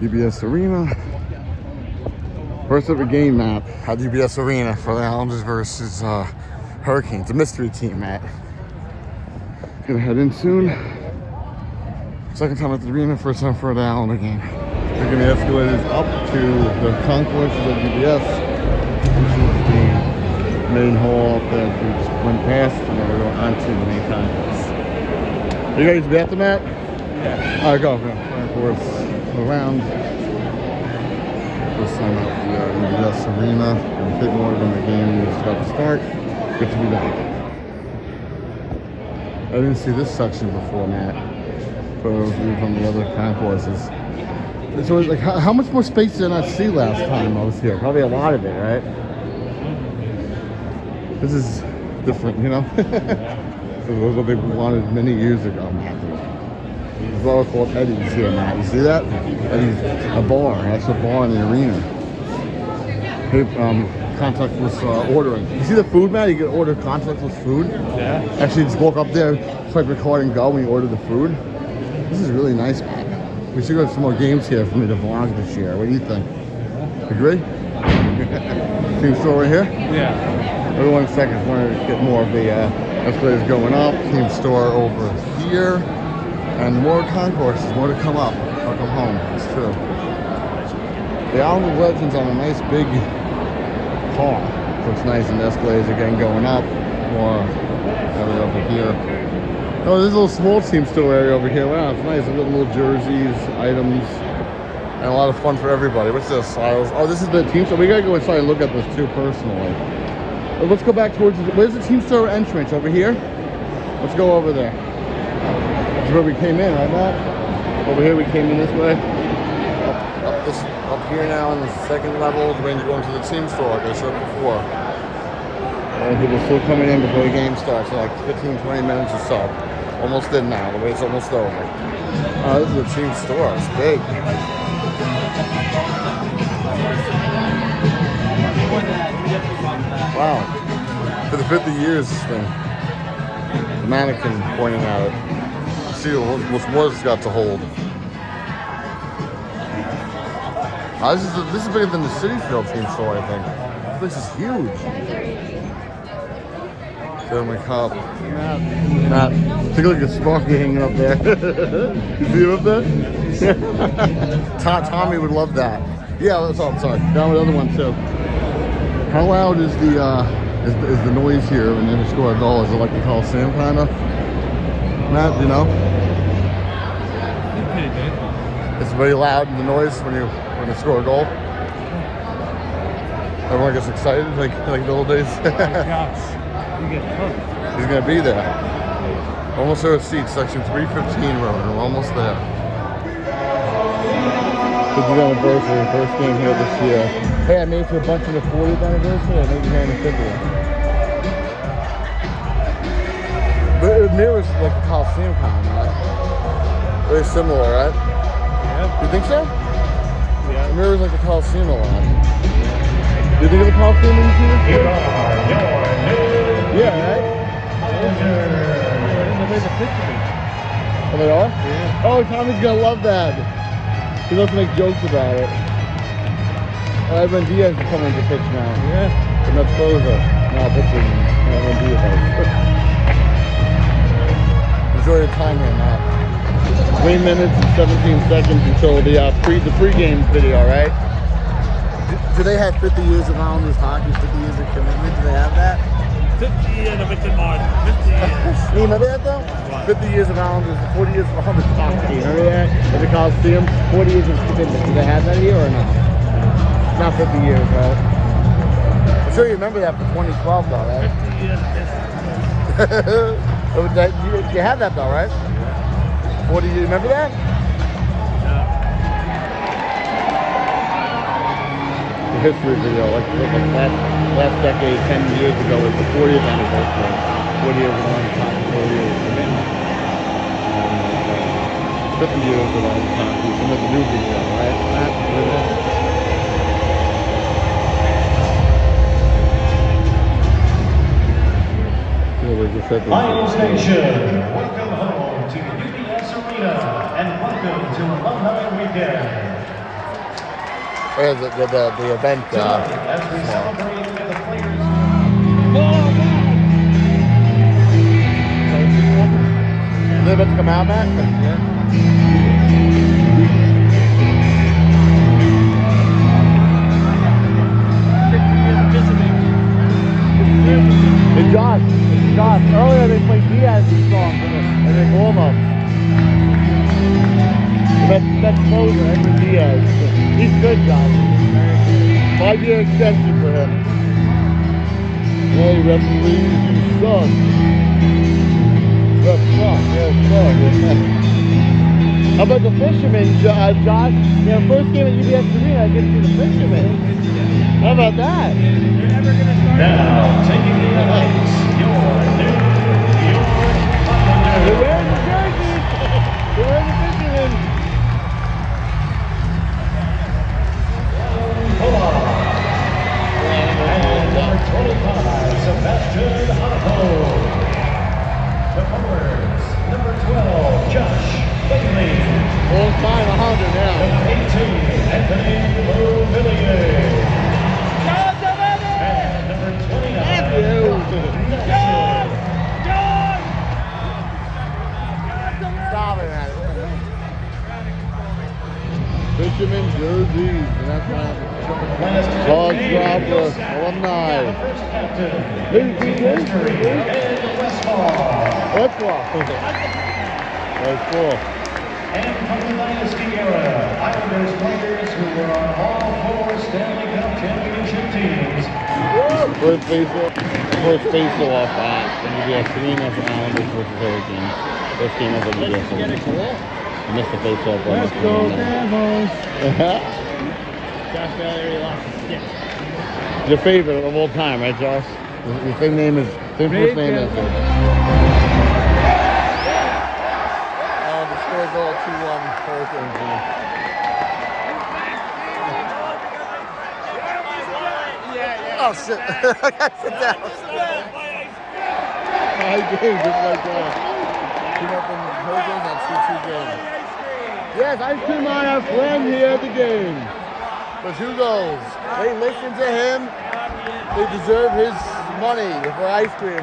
UBS Arena. First ever game, Matt, at UBS Arena for the Islanders versus Hurricanes. A mystery team, Matt. Gonna head in soon. Second time at the arena, first time for the Islander game. Taking the escalators up to the concourse of UBS, which is the main hall up there. We just went past and then we're going on to the main concourse. Are you ready to be at the mat? Yeah. Alright, go. Concourse around. First time at the UBS Arena. And take more when the game is about to start. Good to be back. I didn't see this section before, Matt. For those of you from the other concourses. So, like, how much more space did I not see last time I was here? Probably a lot of it, right? This is different, you know? This was what they wanted many years ago, Matt. There's a bar called Eddie's here, Matt. You see that? Eddie's, a bar. That's a bar in the arena. Hey, contactless ordering. You see the food, Matt? You can order contactless food. Yeah. Actually, just walk up there, swipe your card, and go when you order the food. This is really nice, man. We should go to some more games here for me to vlog this year. What do you think? Agree? Team store right here? Yeah. Every 1 second, I want to get more of the escalators going up. Team store over here. And more concourses, more to come up. Or come home. It's true. The Island of Legends on a nice big car. Looks nice, and the escalators again going up. More area over here. Oh, there's a little small team store area over here. Wow, it's nice. Little jerseys, items, and a lot of fun for everybody. What's this? Oh, this is the team store. We gotta go inside and look at this too personally. But let's go back towards. Where's the team store entrance? Over here? Let's go over there. That's where we came in, right, Matt? Over here, we came in this way. Up here now on the second level, we're going to go into the team store, like I said before. And people still coming in before the game starts, so like 15-20 minutes or so. Almost in now, the wait's almost over. This is a team store, it's big. Wow. For the 50 years, this thing. The mannequin pointing at it. See what more it's got to hold. This is bigger than the City Field team store, I think. This is huge. There my cop. Matt, take a look at Sparky hanging up there. You see him up there? Tommy would love that. Yeah, that's all. I'm sorry. Down with the other one too. How loud is the noise here when you score a goal? Is it like the Coliseum kind of? Matt, do you know? It's pretty good. It's very loud, the noise when you score a goal. Everyone gets excited like the old days. He's gonna be there. Almost there at seats, section 315 road. We're almost there. 50th anniversary, first game here this year. Hey, I made it to a bunch of the 40th anniversary. I made it here in the 50th. But it mirrors like the Coliseum kind of, right? Very similar, right? Yeah. You think so? Yeah. It mirrors like the Coliseum a lot. You think of the Coliseum when you see this? Yeah, right? Oh, they are? Yeah. Oh, Tommy's gonna love that. He loves to make jokes about it. Edwin Diaz is coming to pitch now. Yeah. The Mets closer. Now pitching Edwin Diaz. Enjoy your time here, Matt. 3 minutes and 17 seconds until the pre-game video, right? Do they have 50 years of Islanders hockey, 50 years of commitment? Do they have that? 50 years of Richard Martin. 50 years. You remember that though? What? 50 years of Islanders, 40 years of Islanders hockey. Remember that? At the Coliseum? 40 years of commitment. Do they have that here or not? Not 50 years, right? I'm sure you remember that for 2012 though, right? 50 years of You have that though, right? 40 years, remember that? History video, like last decade, 10 years ago, was the 40th anniversary. 40 years of Islanders hockey, 40 years of commitment. 50 years of Islanders hockey, some of the new video, right? Lions Nation, welcome home to UBS Arena, and welcome to Alumni Weekend. Or the event. As we celebrate the players. Is it about to come out, Matt? Hey, Josh, earlier they played Diaz's song in the warm-up. That's closer, Edwin Diaz. He's good, Josh. 5-year extension for him. Hey, referees, you suck. Ref suck, yeah. How about the fishermen, Josh? You know, first game at UBS Arena, I get to see the fishermen. How about that? Now, taking the ice, They're wearing the jerseys. They're wearing the fishermen. and number 25, Sebastian Hanapo. The forwards, number 12, Josh Bailey. Full time 100 now. Number 18, Anthony Villiers. And number 29, Stop it, man. Fisherman jerseys, and that's my Dog Dropper alumni. Who's That's cool. And from the Dynasty era, Islanders players who were on all 4 Stanley Cup championship teams. First face-off in UBS Arena for Islanders versus Hurricanes. First game of the UBS Arena. I missed the face-off. Let's go, Devils. Josh Bailey lost his stick. Your favorite of all time, right, Josh? Your same name is same first name as it. The score's all 2-1 Hurricanes. Oh shit! I gotta sit down. High game, just like that. Came up in Hurricanes on 2-2 game. Yes, ice cream on our friend here at the game. But who goes? They listen to him. They deserve his money for ice cream.